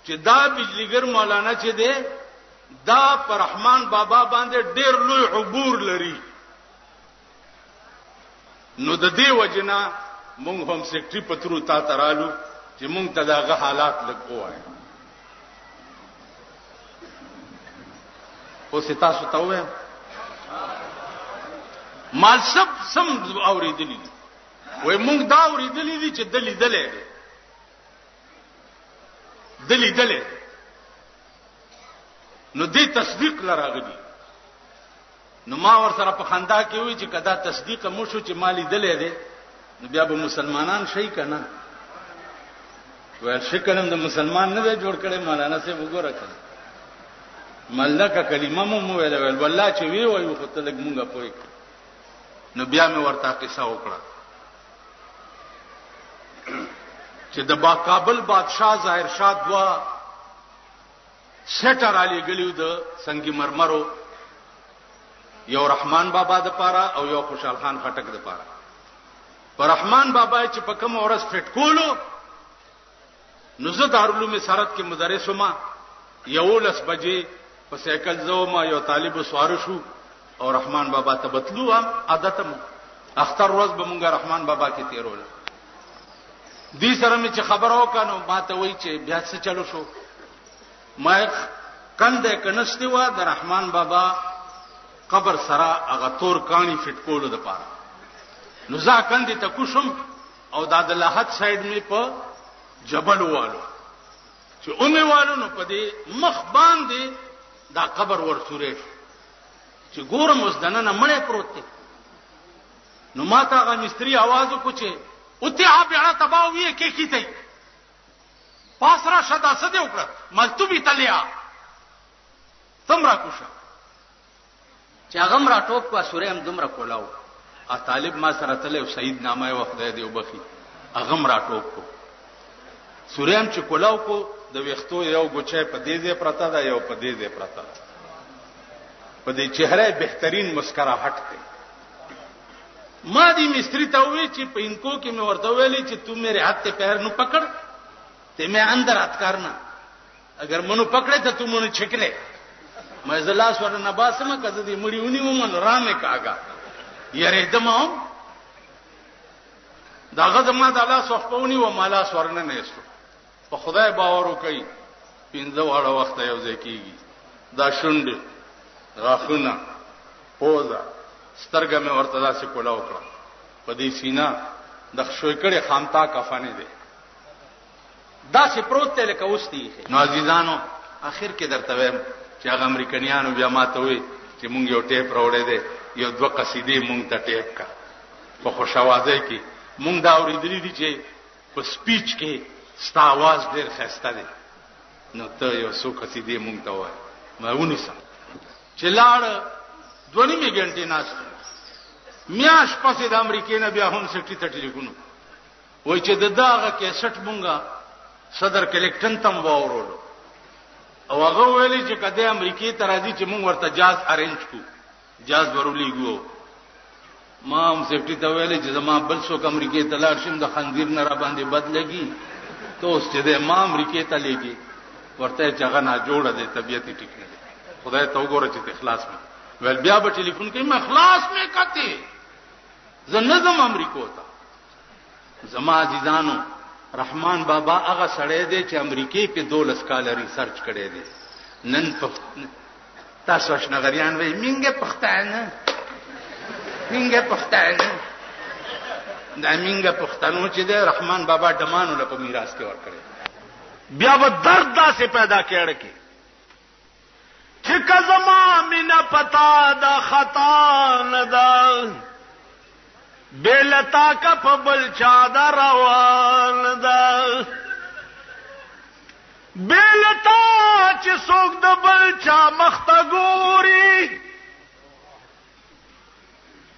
چې دا بجلیګر مولانا چې دی دا پر رحمان بابا باندې ډېر لوی عبور لري نو د دې وجنا مونږ هم سیکټری پترو تا ترالو چې مونږ ته داغه حالات لګوای او ستاسو ته وایم مال سب سم اوریدلی وای مونږ دا اوریدلی دي چې دلی نو دې تصدیق لراغلی نو ما ور سره په خندا کې وی چې کدا تصدیق مو شو چې مالی دلې ده نو بیا به مسلمانان شي کنه ول شکلم د مسلمان نه جوړ کړي مولانا سے وګوره کړه ملکه کلمه مو ویل والله چې وی وای خو ته لګ مونږه پوي نو بیا مې ورته قصه وکړه چې د با کابل بادشاہ ظاهر شاه دوا سټر علی ګلیو د سنگي مرمرو یو رحمان بابا د پاره او یو خوشحال خان خټک د پاره پر رحمان بابا چې په کوم ورځ فټ کولو نو زه دارالعلوم سرت کې مدرس وم 11 بجې په سایکل زوم یو طالب سوار شو او رحمان بابا ته بتلو هم عادتم اختر ورځ به مونږه رحمان بابا کې تیرول دې سره مې چې خبر وکانو ما ته وای چې بیا څه چلو شو ما کنده کنستی و د رحمان بابا قبر سره هغه تور کانی فټ کولو د پاره نو ځا کنده ته کوشم او د لحد سایډ می په جبل والو چې اونې والو نو په دې مخ باندې دا قبر ورسورې چې ګورم اوس دنه مړې پروت دی نو ما ته هغه مستری आवाज وکړي چې اوته بیا تباوی کې کیته پاسرا شدا سده وکړه ملتوبي تلیا تمرا کوشه چې هغه مرا ټوپ کو سورې هم دومره کولاو ا طالب ما سره تله سید نامه وخت دی وبخي هغه مرا ټوپ کو سورې هم چې کولاو کو د وختو یو ګوچې په دې ځای پرتا دا یو په دې ځای پرتا په دې چهره بهترین مسکراهټ ته ما دې مستری ته وی چې په انکو کې مې ورته ویلې چې تم میرے ہاتھ ته پیر نو پکڑ تے میں اندر ہاتھ کرنا اگر منو پکڑے تو تم منو چھکلے میں زلاس ور نباسما کدی مڑی ونی ومن رامے کاگا یری دمو داغه دما د الله صحبونی و مالا سورنه نهستو په خدای باور وکي پینځه واړه وخت یو ځکیږي دا شوند غاخونه پوزا سترګه مې ورته داسې کولا وکړه په دې سینا د شوي کړي خامتا کفانه دي دا چې پروت ته لکه اوستي نو عزیزانو اخر کې درته وایم چې هغه امریکایانو بیا ماته وي چې مونږ یو ټیپ راوړې دي یو دوه قصیدې مونږ ته ټیپ کا په خوشاوازه کې مونږ دا اورېدلې دي چې په سپیچ کې ستا आवाज ډېر خسته دی نو ته یو څو قصیدې مونږ ته وایې ما ونیسم چې لاړ 2.5 غنټې ناست میاش پسې د امریکای نه بیا هم سټی ته ټلیفون وای چې دغه کیسټ مونږه صدر کلیکټن تم واورولو او هغه ویلي چې کله امریکای ته راځي چې مونږ ورته جاز ارینج کو جاز ورولېګو ما هم سټی ته ویلي چې زما بل څوک امریکای ته لاړ شم د خنزیر نه را باندې بد لګي تو اوس چې د ما امریکې ته لېږي ورته چې هغه ناجوړه دی طبیعت یې ټیک نه دی خدای ته وګوره چې اخلاص مې ویل بیا به ټلیفون کوي مې اخلاص مې کته زه نه ځم امریکو ته زما عزیزانو رحمان بابا هغه سړی دی چې امریکې په 12 کال ریسرچ کړی دی نن په تاسو شنغریان وایي مینګه پښتانه دا مینګه پښتنو چې دی رحمان بابا ډمانو له په میراث کې ورکړي بیا به درد داسې پیدا کړي چې کزما مینا پتا دا خطا نه دا بیلتا کا پبل چا دا روان دا بیلتا چې څوک د بل چا مخته ګوري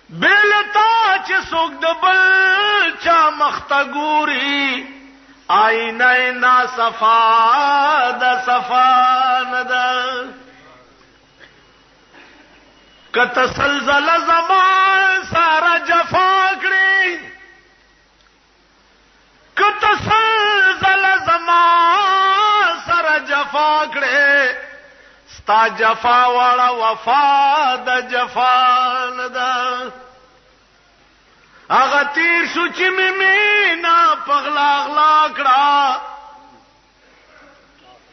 بیلتا چې څوک د بل چا مخته ګوري آینه نا صفا د صفا نه ده کته سلزل زمان سارا جفا کړي کته سلزل زمان سارا جفا کړي ستا جفا والا وفا د جفا نه ده اغه تیر شو چې مینا پغلا اغلا کړه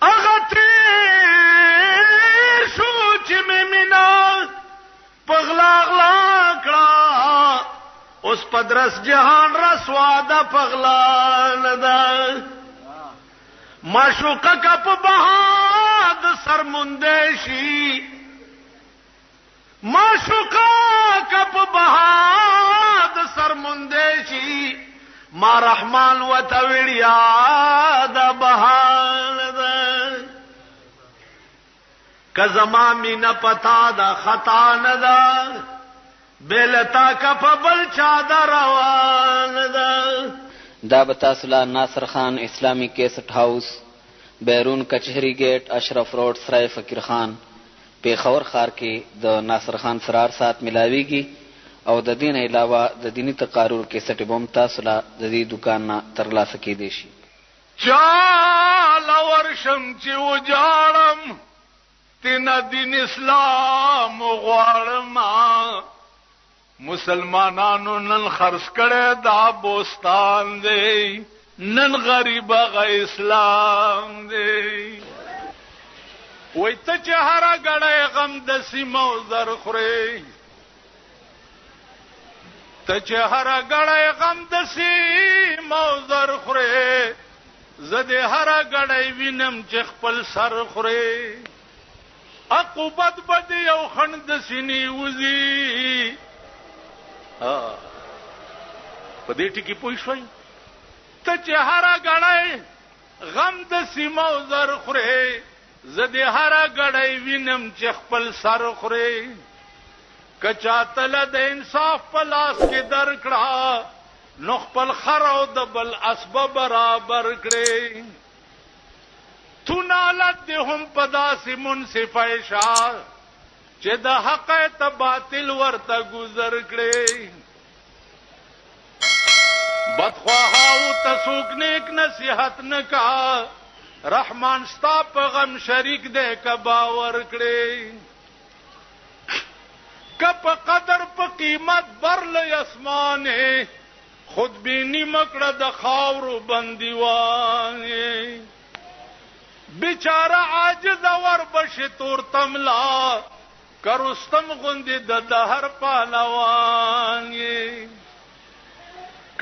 اغه تیر شو چې مینا پغلا اغلا کړه اوس پدرس جهان رسوا د پغلا نه ده معشوقه کپ بهاد سرمندشي معشوقه کپ بهاد سرمندشي ما رحمان وتوړیا د بهان ده کزما مینا پتا دا خطا نه ده بیلتا کپ بل چا دا روان ده دا بتاسلا ناصر خان اسلامی کیسٹ ہاؤس بیرون کچہری گیٹ اشرف روڈ سرائے فقیر خان پیښور ښار کې د ناصر خان سرار سات ملاویږي او د دین علاوه د دینی تقارر کیسټ بوم تاسو لا د دې دکان نه ترلاسه کېدی شي چال ورشم چې وجاړم تین دین اسلام غواړم مسلمانانو نن خرڅ کړه دا بوستان دی نن غریب غ اسلام دی وای ته چې هر غړې غم د سیمو زر خوري ته چې هر غړې غم د سیمو زر خوري زده هر غړې وینم چې خپل سر خوري عقوبت بد یو خند سینې وزي په دې ټکی پوه شوي ته چې هر غړې غم د سیمو زر خوري زده هر غړې وینم چې خپل سر خوري کچا تل د انصاف په لاس کې درکړه نو خپل خر او د بل اسباب برابر کړي تو نالت هم پداسې منصف ایشا چې د حق ته باطل ورته گذر کړي بدخواهاو تسوک نیک نصیحت نکا رحمان ستا په غم شریک دے که باور کړي که په قدر په قیمت برل اسمانه خود بینی مکړه د خاورو بندیوانه بیچاره عاجز ور بشي تور تملا کرستم غوندې د دهر پهلوانه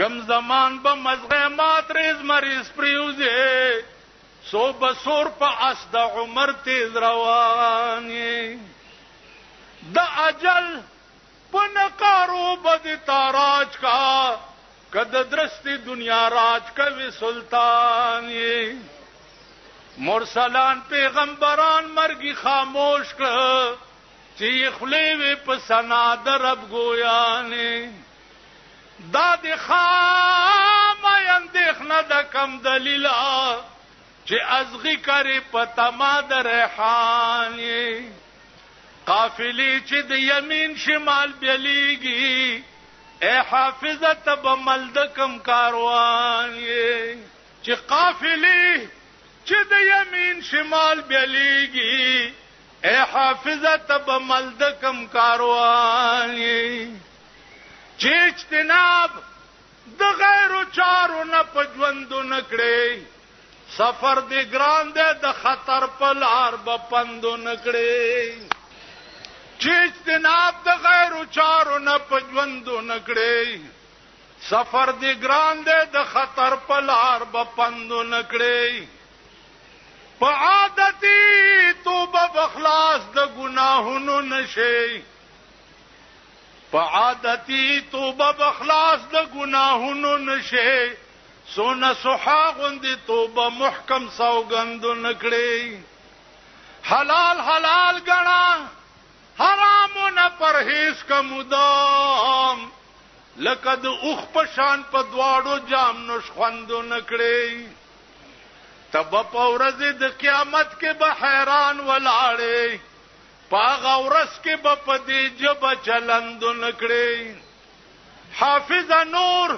کم زمان به مزغه مات ریز مریض پریوزه سو بسور په اس د عمر تیز رواني د اجل په نقارو بد تاراج کا کد درستی دنیا راج کوي سلطان مرسلان پیغمبران مرګي خاموش کړ چې خپلې وې په سنا درب ګویانه داد خام اندېخنه د کم دلیلا چې ازغی کری پتا ما د ریحان قافلی چې د یمین شمال بیلیږي اے حافظه تب ملد کم کاروان چې قافلې چې د یمین شمال بیلیږي اے حافظه تب ملد کم کاروان چې اجتناب د غیرو چارو نه پجوندو نکړي سفر دی ګران دی د خطر په لار به پندو نکړي چې اجتناب د غیرو چارو نه پجوندو نکړي سفر دی ګران دی د خطر په لار به پندو نکړي په عادتي توبه بخلاص د ګناهونو نشي په عادتي توبه بخلاص د ګناهونو نشي سونه سوحا غوندي توبه محکم سوګندو نکړي حلال حلال غنا حرامونه پرهیز کا مدام لقد اوخ پشان په دواړو جام نوش خوندو نکړي تب پورز د قیامت کې به حیران ولاړې پاغه ورس کې به پدې جب چلندو نکړي حافظ نور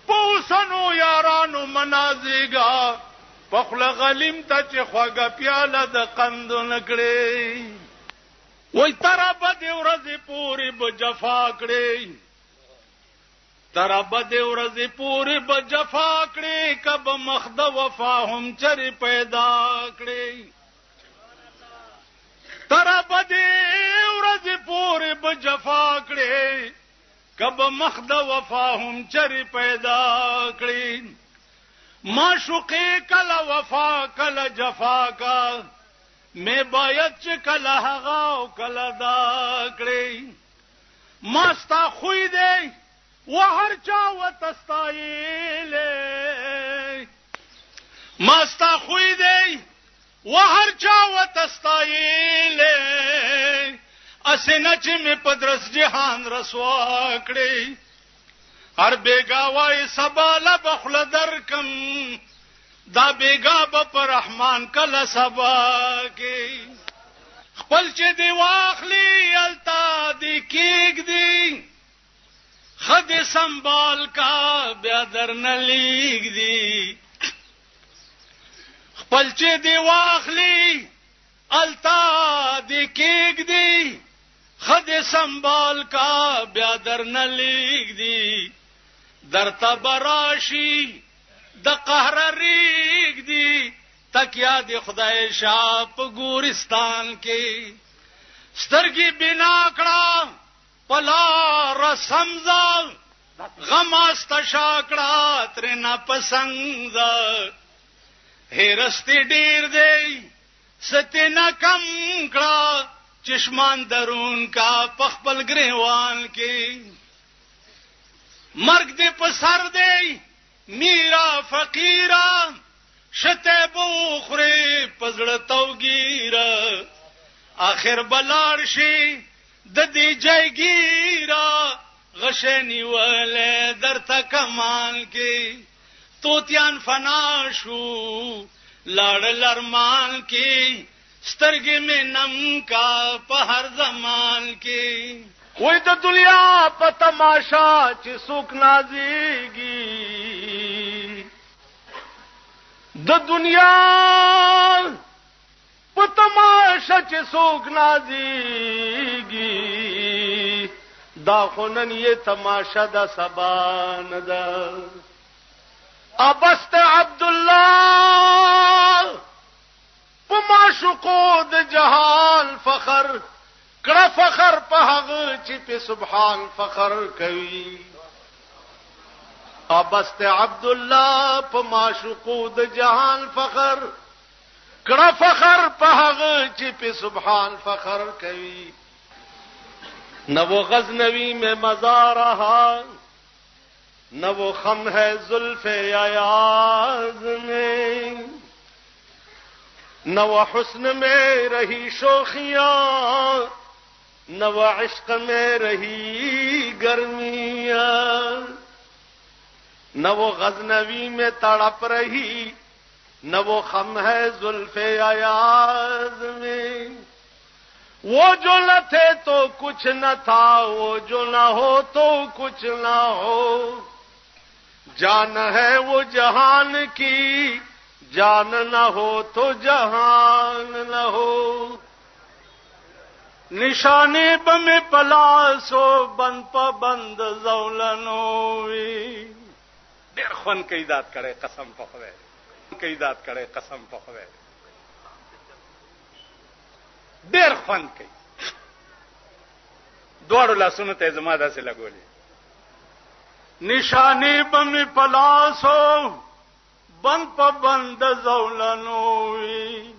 پوسنو یارانو منازیگا پخل غلیم تا چه خواگا پیالا دا قندو نکڑی وی ترا بدی ورزی پوری بجفا کڑی ترا بدی ورزی پوری بجفا کڑی کب مخد وفا هم چری پیدا کڑی ترا بدی ورزی پوری بجفا کڑی کب مخد وفا هم چری پیدا کړي معشوقی کلا وفا کلا جفا کا میں باید چې کلا هغه او کلا دا کړي ماستا خوې دی و هر چا وتستایل ماستا خوې دی و هر چا وتستایل اسنه چې می پدرس جهان رسوا کړی هر بیگا وای سباله بخل درکم دا بیگا په رحمان کله سبا کې خپل چې دی واخلی التا دی کېګ دی خد سنبال کا بیا درن لیگ دی خپل چې دی واخلی التا دی کېګ دی خد سنبال کا بیا در نلیگ دی در تبراشی د قهر ریگ دی تکیا دی خدای شاپ گورستان کې سترګي بنا کړه پلا رسمزا غماست شاکړه ترنا پسنګ هرستی ډیر دی ستنا کم کړه چشمان درون کا پخپل گریوان کی مرگ دے پسر دے میرا فقیرا شتے بوخری پزڑتو گیرا آخر بلارشی ددی جائے گیرا غشنی والے در تکمان کی توتیان فناشو لاڑ لرمان کی سترګې مې نم کا په هر زمان کې وای د دنیا په تماشا چې څوک نازيږي د دنیا په تماشا چې څوک نازيږي دا خونن یې تماشا د سبا نه ده ابست عبد الله معشوقو د جهان فخر کړه فخر په هغه چې په سبحان فخر کوي ابست عبد الله په معشوقو د جهان فخر کړه فخر په هغه چې په سبحان فخر کوي نو غزنوی میں مزار رہا نہ وہ خم ہے زلف ایاز میں نہ وہ حسن میں رہی شوخیاں نہ وہ عشق میں رہی گرمیاں نہ وہ غزنوی میں تڑپ رہی نہ وہ خم ہے زلف ایاز میں وہ جو نہ تھے تو کچھ نہ تھا وہ جو نہ ہو تو کچھ نہ ہو जान है वो जहान की, जान न हो तो जहान न हो। निशाने बमे पलासो बंद प बंद जौलनो वी। देर खुन कई दात करे कसम पखवे, कई दात करे कसम पखवे, देर खुन कई دوڑو لاسونو ته زما داسې لګولې. निशाने बमे पलासो बंद प बंद जौलनो वी।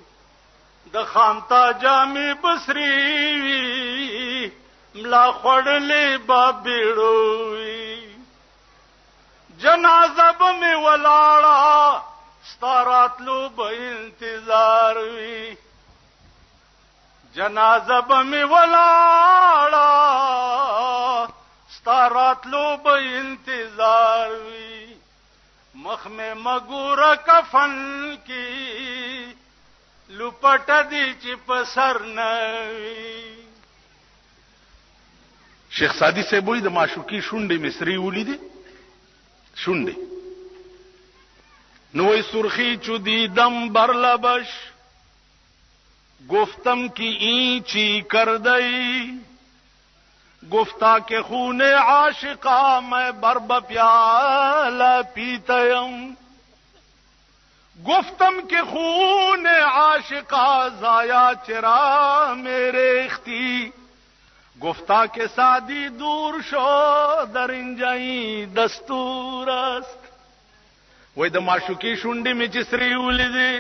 د خانتا جامې بسری وی ملا خړلې بابېړو وی. جنازه بمې ولاړه ستاراتلو به انتظار وی. جنازه بمې ولاړه ستاراتلو به انتظار وی. مخ میں مګوره کفن کی لپټ دی چې په سر نوي. شیخ سادی صاحب وایي د معشوقي شونډې مصری ولیدې، شونډې نو وای سرخی چو دیدم بر لبش گفتم کہ اینچی کردئی. گفتا کہ خون عاشقا میں بر بپیالہ پیتیم. گفتم کہ خون عاشقا ضائع چرا میرے اختی. گفتا کہ سادی دور شو در انجائی دستور است. وای د معشوقي شونډې مې چې سرې ولیدې،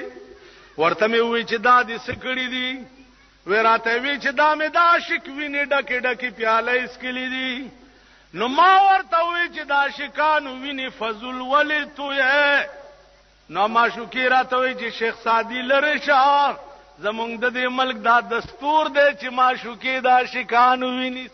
ورته مې ووی چې دا دې څه کړي دي؟ وی راته وی چې دا مې د عاشق وینې ډکې ډکې پیاله څکلې دي. نو ما ورته وی چې د عاشقانو وینې فضول ولې تویې؟ نو معشوقي راته وی چې شیخ سادي لرې شه، زمونږ د دې ملک دا دستور دی چې معشوقي د عاشقانو وینې